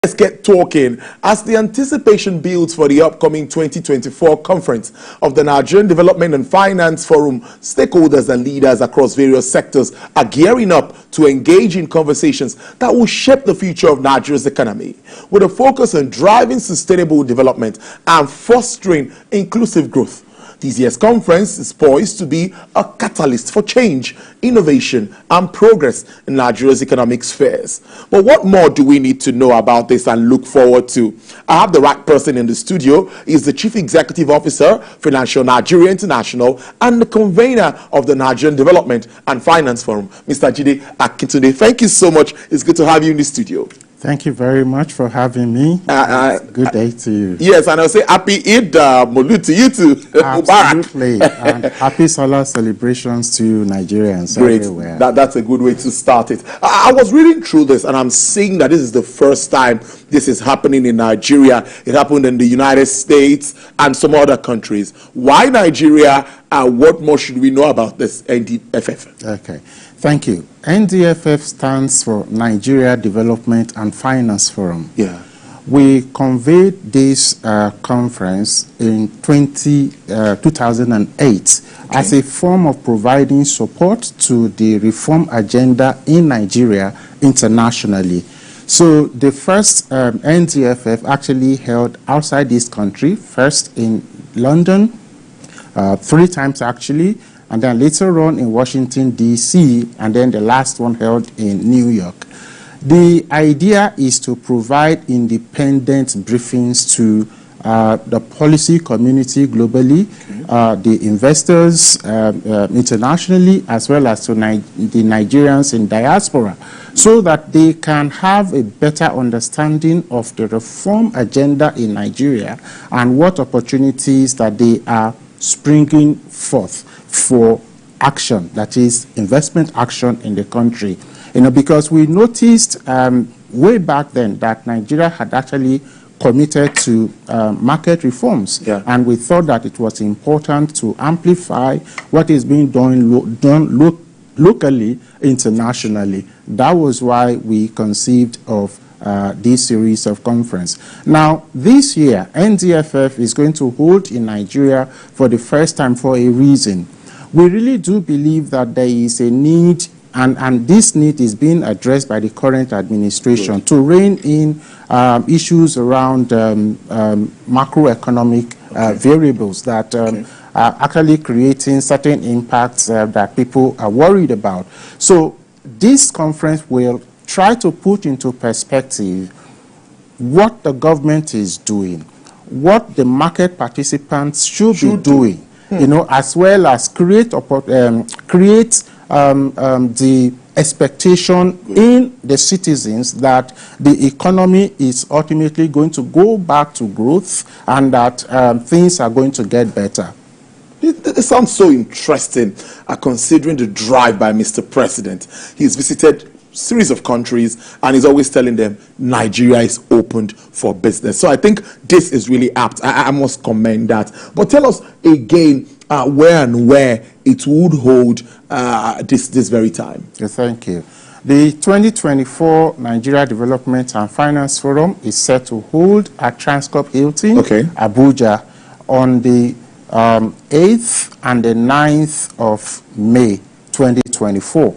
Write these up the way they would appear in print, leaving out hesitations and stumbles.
Let's get talking as the anticipation builds for the upcoming 2024 conference of the Nigerian Development and Finance Forum. Stakeholders and leaders across various sectors are gearing up to engage in conversations that will shape the future of Nigeria's economy, with a focus on driving sustainable development and fostering inclusive growth. This year's conference is poised to be a catalyst for change, innovation, and progress in Nigeria's economic spheres. But what more do we need to know about this and look forward to? I have the right person in the studio. He's the Chief Executive Officer, Financial Nigeria International, and the convener of the Nigerian Development and Finance Forum, Mr. Jide Akintunde. Thank you so much. It's good to have you in the studio. Thank you very much for having me. Good day to you. Yes, and I'll say happy Eid Maulud to you too. Absolutely. And happy Salah celebrations to Nigerians everywhere. That's a good way to start it. I was reading through this and I'm seeing that this is the first time this is happening in Nigeria. It happened in the United States and some other countries. Why Nigeria, and what more should we know about this NDFF? Okay. Thank you. NDFF stands for Nigeria Development and Finance Forum. Yeah. We convened this conference in 2008 as a form of providing support to the reform agenda in Nigeria internationally. So the first NDFF actually held outside this country, first in London, 3 times actually, and then later on in Washington, D.C., and then the last one held in New York. The idea is to provide independent briefings to the policy community globally, the investors internationally, as well as to the Nigerians in diaspora, so that they can have a better understanding of the reform agenda in Nigeria and what opportunities that they are springing forth for action, that is investment action in the country. Because we noticed way back then that Nigeria had actually committed to market reforms, and we thought that it was important to amplify what is being done locally, internationally. That was why we conceived of this series of conference. Now, this year, NDFF is going to hold in Nigeria for the first time for a reason. We really do believe that there is a need, and this need is being addressed by the current administration, to rein in issues around macroeconomic variables that are actually creating certain impacts that people are worried about. So this conference will try to put into perspective what the government is doing, what the market participants should be doing, as well as create the expectation in the citizens that the economy is ultimately going to go back to growth and that things are going to get better. It sounds so interesting, considering the drive by Mr. President. He's visited series of countries and he's always telling them Nigeria is opened for business. So I think this is really apt. I must commend that. But tell us again where it would hold this very time. Thank you. The 2024 Nigeria Development and Finance Forum is set to hold at Transcorp Hilton, Abuja, on the 8th and the 9th of May 2024.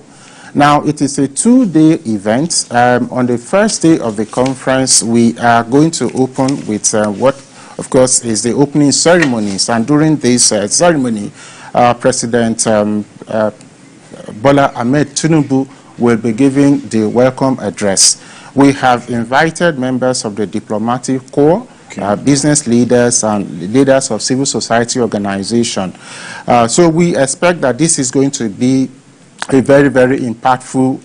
Now, it is a 2-day event. On the first day of the conference, we are going to open with what, of course, is the opening ceremonies. And during this ceremony, President Bola Ahmed Tinubu will be giving the welcome address. We have invited members of the diplomatic corps, business leaders and leaders of civil society organization. So we expect that this is going to be a very, very impactful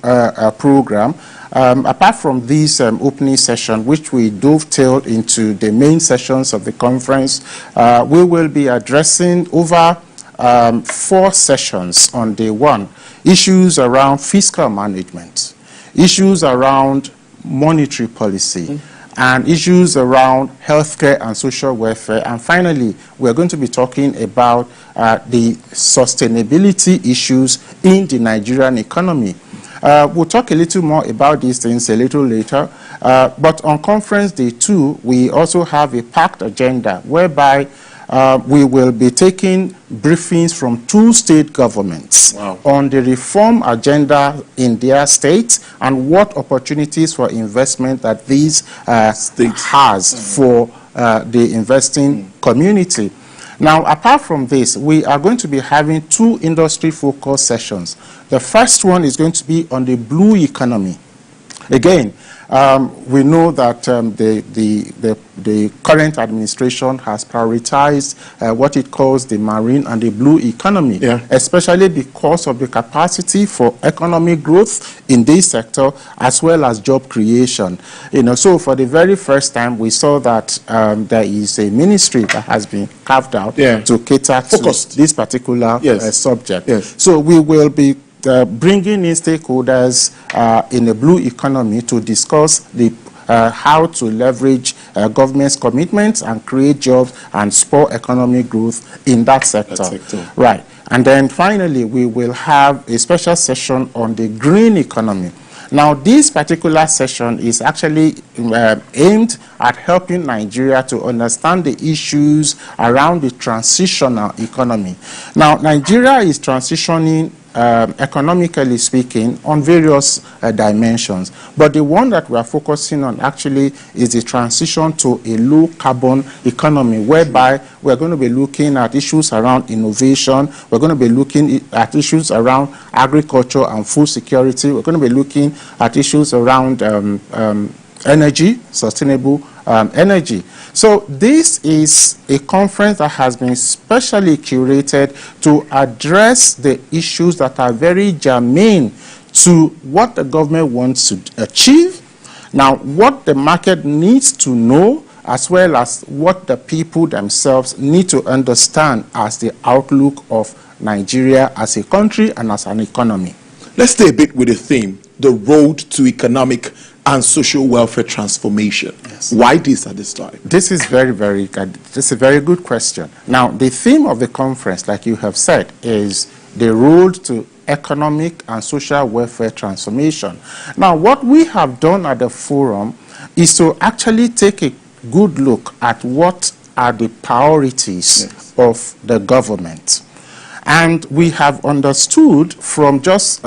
program. Apart from this opening session, which we dovetailed into the main sessions of the conference, we will be addressing over 4 sessions on day 1. Issues around fiscal management, issues around monetary policy, and issues around healthcare and social welfare. And finally, we're going to be talking about the sustainability issues in the Nigerian economy. We'll talk a little more about these things a little later. But on conference day 2, we also have a packed agenda whereby we will be taking briefings from 2 state governments on the reform agenda in their states and what opportunities for investment that these states has for the investing community. Now, apart from this, we are going to be having 2 industry-focused sessions. The first one is going to be on the blue economy. Again, we know that the current administration has prioritized what it calls the marine and the blue economy, especially because of the capacity for economic growth in this sector as well as job creation. So for the very first time, we saw that there is a ministry that has been carved out to cater to this particular subject. So we will be bringing in stakeholders in the blue economy to discuss the how to leverage government's commitments and create jobs and spur economic growth in that sector. Right. And then finally, we will have a special session on the green economy. Now, this particular session is actually aimed at helping Nigeria to understand the issues around the transitional economy. Now, Nigeria is transitioning economically speaking, on various dimensions. But the one that we are focusing on actually is the transition to a low-carbon economy, whereby we're going to be looking at issues around innovation, we're going to be looking at issues around agriculture and food security, we're going to be looking at issues around energy, sustainable energy. So this is a conference that has been specially curated to address the issues that are very germane to what the government wants to achieve, now what the market needs to know, as well as what the people themselves need to understand as the outlook of Nigeria as a country and as an economy. Let's stay a bit with the theme, the road to economic and social welfare transformation. Why this at this time? This is very good. This is a very good question. Now, the theme of the conference, like you have said, is the road to economic and social welfare transformation. Now, what we have done at the forum is to actually take a good look at what are the priorities of the government. And we have understood from just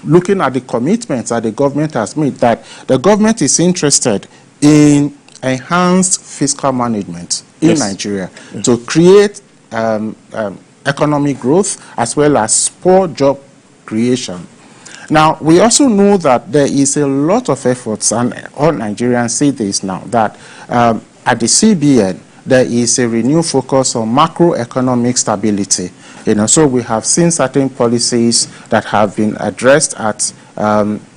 looking at the commitments that the government has made, that the government is interested in enhanced fiscal management in Nigeria to create economic growth as well as spur job creation. Now, we also know that there is a lot of efforts, and all Nigerians see this now, that at the CBN, there is a renewed focus on macroeconomic stability. So we have seen certain policies that have been addressed at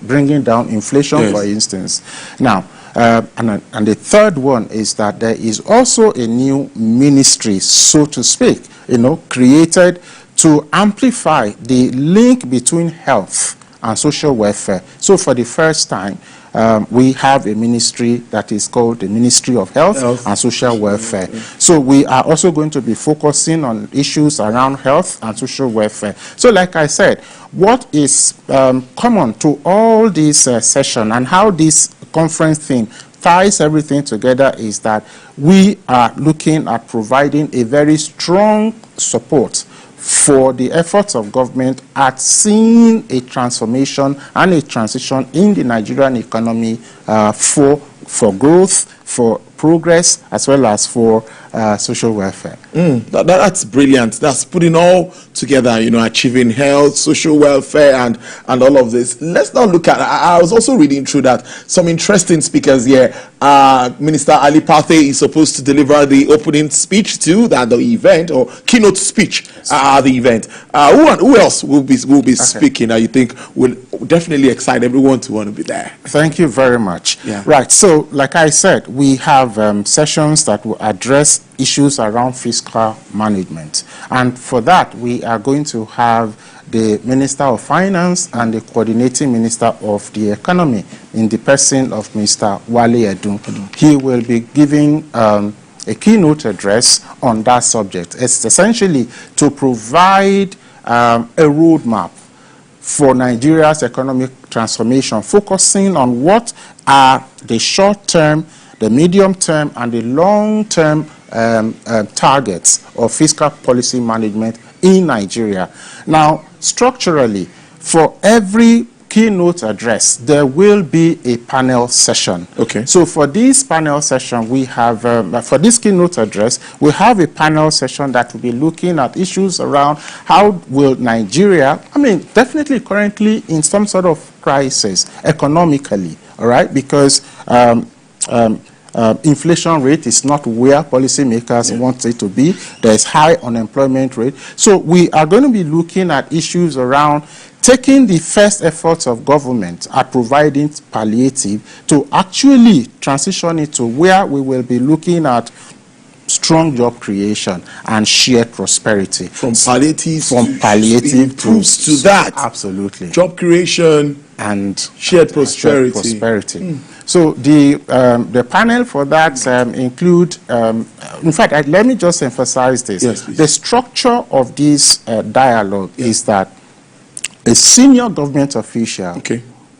bringing down inflation, for instance. Now, and the third one is that there is also a new ministry, so to speak, created to amplify the link between health and social welfare. So for the first time, we have a ministry that is called the Ministry of Health and Social Welfare. So we are also going to be focusing on issues around health and social welfare. So like I said, what is common to all these sessions and how this conference theme ties everything together is that we are looking at providing a very strong support for the efforts of government at seeing a transformation and a transition in the Nigerian economy for growth, for progress, as well as for social welfare. That's brilliant. That's putting all together, achieving health, social welfare, and all of this. Let's now look at, I was also reading through that, some interesting speakers here. Minister Ali Pathe is supposed to deliver the opening speech to the event, or keynote speech at the event. Who else will be speaking that you think will definitely excite everyone to want to be there? Thank you very much. Right, so like I said, we have sessions that will address issues around fiscal management. And for that, we are going to have the Minister of Finance and the Coordinating Minister of the Economy in the person of Mr. Wale Edun. He will be giving a keynote address on that subject. It's essentially to provide a roadmap for Nigeria's economic transformation, focusing on what are the short-term, the medium-term, and the long-term targets of fiscal policy management in Nigeria. Now, structurally, for every keynote address, there will be a panel session. Okay. So for this panel session, we have, for this keynote address, we have a panel session that will be looking at issues around how will Nigeria, definitely currently in some sort of crisis economically, all right, because inflation rate is not where policymakers want it to be. There's high unemployment rate. So we are going to be looking at issues around taking the first efforts of government at providing palliative to actually transition it to where we will be looking at strong job creation and shared prosperity. From palliative to that. Absolutely. Job creation and shared prosperity. So the panel for that include, in fact, let me just emphasize this. Yes, please. The structure of this dialogue is that a senior government official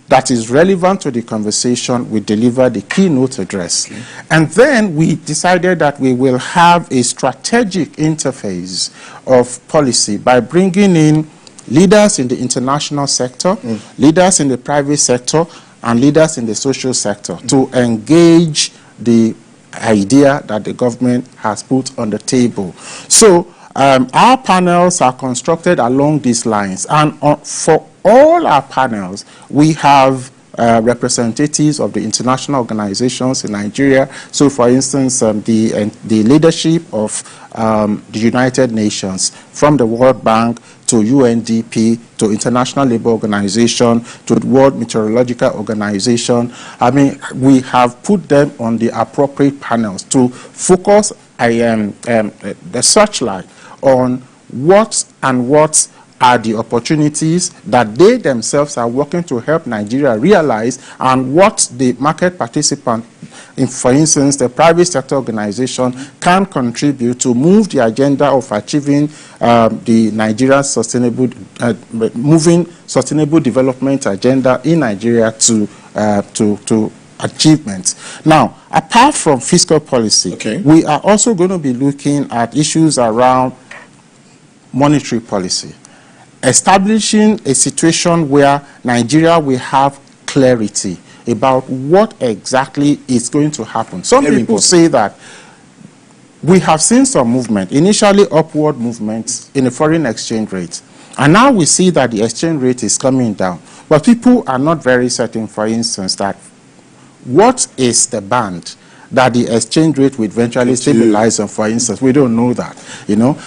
that is relevant to the conversation will deliver the keynote address. Okay. And then we decided that we will have a strategic interface of policy by bringing in leaders in the international sector, leaders in the private sector, and leaders in the social sector to engage the idea that the government has put on the table. So our panels are constructed along these lines, and for all our panels, we have representatives of the international organizations in Nigeria. So, for instance, the leadership of the United Nations, from the World Bank to UNDP to International Labour Organization to the World Meteorological Organization. We have put them on the appropriate panels to focus the searchlight on what are the opportunities that they themselves are working to help Nigeria realize, and what the market participant, for instance, the private sector organization, can contribute to move the agenda of achieving the Nigerian moving sustainable development agenda in Nigeria to achievements. Now, apart from fiscal policy, we are also going to be looking at issues around monetary policy, establishing a situation where Nigeria will have clarity about what exactly is going to happen. Some people say that we have seen some movement, initially upward movements in the foreign exchange rate, and now we see that the exchange rate is coming down. But people are not very certain, for instance, that what is the band that the exchange rate will eventually stabilize on, for instance. We don't know that,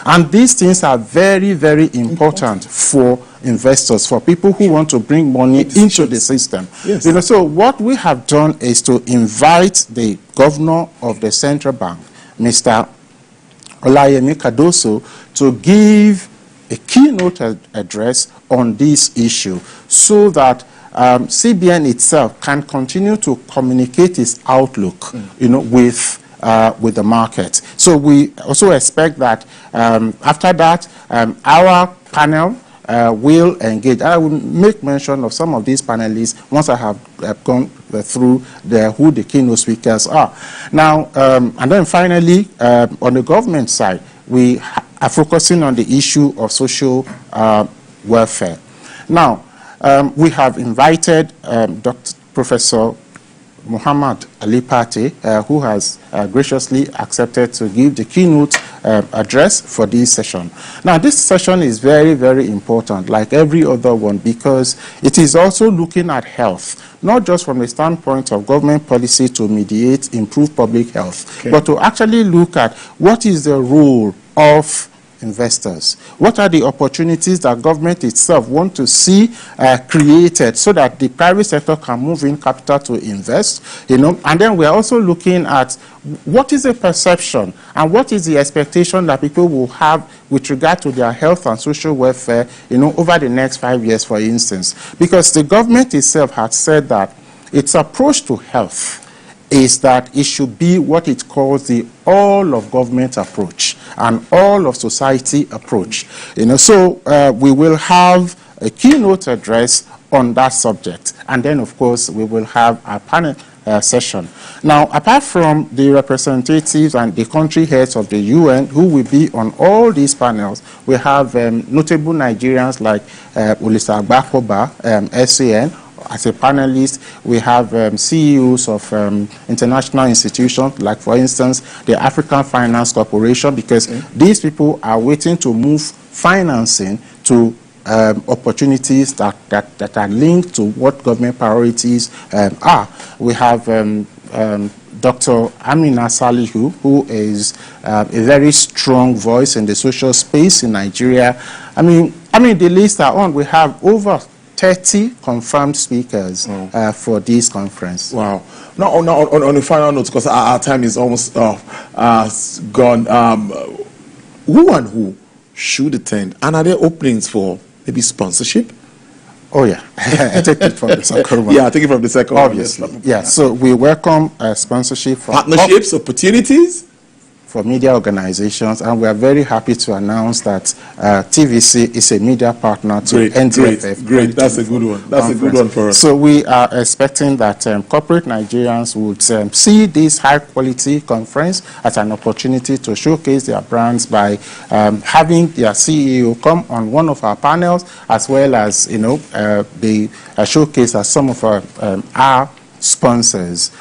And these things are very, very important for investors, for people who want to bring money into the system. Yes. So what we have done is to invite the governor of the central bank, Mr. Olayemi Cardoso, to give a keynote address on this issue so that CBN itself can continue to communicate its outlook, with the market. So we also expect that after that, our panel will engage. I will make mention of some of these panelists once I have gone through who the keynote speakers are. Now, and then finally, on the government side, we are focusing on the issue of social welfare. Now, we have invited Professor Muhammad Ali Pate, who has graciously accepted to give the keynote address for this session. Now, this session is very, very important, like every other one, because it is also looking at health, not just from the standpoint of government policy to mediate, improve public health, but to actually look at what is the role of investors. What are the opportunities that government itself want to see created so that the private sector can move in capital to invest, and then we are also looking at what is the perception and what is the expectation that people will have with regard to their health and social welfare, over the next 5 years, for instance. Because the government itself has said that its approach to health is that it should be what it calls the all of government approach and all of society approach. So we will have a keynote address on that subject. And then, of course, we will have a panel session. Now, apart from the representatives and the country heads of the UN who will be on all these panels, we have notable Nigerians like Olisa Agbakoba, SAN. As a panelist, we have CEOs of international institutions, like, for instance, the African Finance Corporation, because these people are waiting to move financing to opportunities that are linked to what government priorities are. We have Dr. Amina Salihu, who is a very strong voice in the social space in Nigeria. I mean, the list are on. We have over 30 confirmed speakers for this conference. Wow. Now, on a final note, because our time is almost gone, who and who should attend? And are there openings for maybe sponsorship? Oh, yeah. I take it from the second one. Yeah, I take it from the second one. Obviously. Yeah, so we welcome sponsorship from partnerships, opportunities for media organizations, and we are very happy to announce that TVC is a media partner to NDFF. Great. That's a good one. That's a good one for us. So we are expecting that corporate Nigerians would see this high-quality conference as an opportunity to showcase their brands by having their CEO come on one of our panels, as well as, you know, the showcase as some of our sponsors.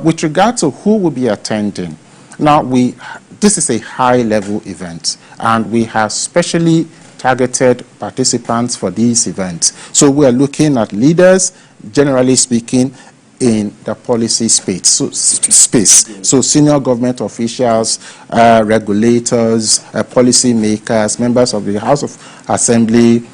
With regard to who will be attending, now, this is a high-level event, and we have specially targeted participants for these events. So we are looking at leaders, generally speaking, in the policy space. So senior government officials, regulators, policy makers, members of the House of Assembly,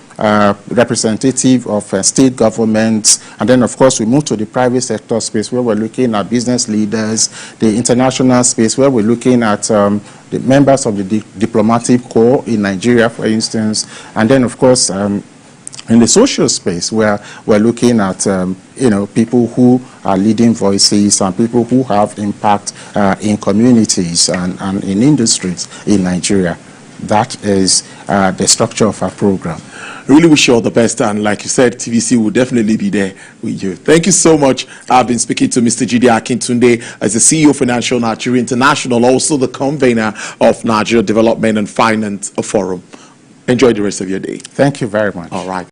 representative of state governments, and then, of course, we move to the private sector space where we're looking at business leaders, the international space where we're looking at the members of the diplomatic corps in Nigeria, for instance, and then, of course, in the social space where we're looking at you know, people who are leading voices and people who have impact in communities and in industries in Nigeria. That is the structure of our program. Really wish you all the best, and like you said, TVC will definitely be there with you. Thank you so much. I've been speaking to Mr. Jide Akintunde as the CEO of Financial Nigeria International, also the convener of Nigeria Development and Finance Forum. Enjoy the rest of your day. Thank you very much. All right.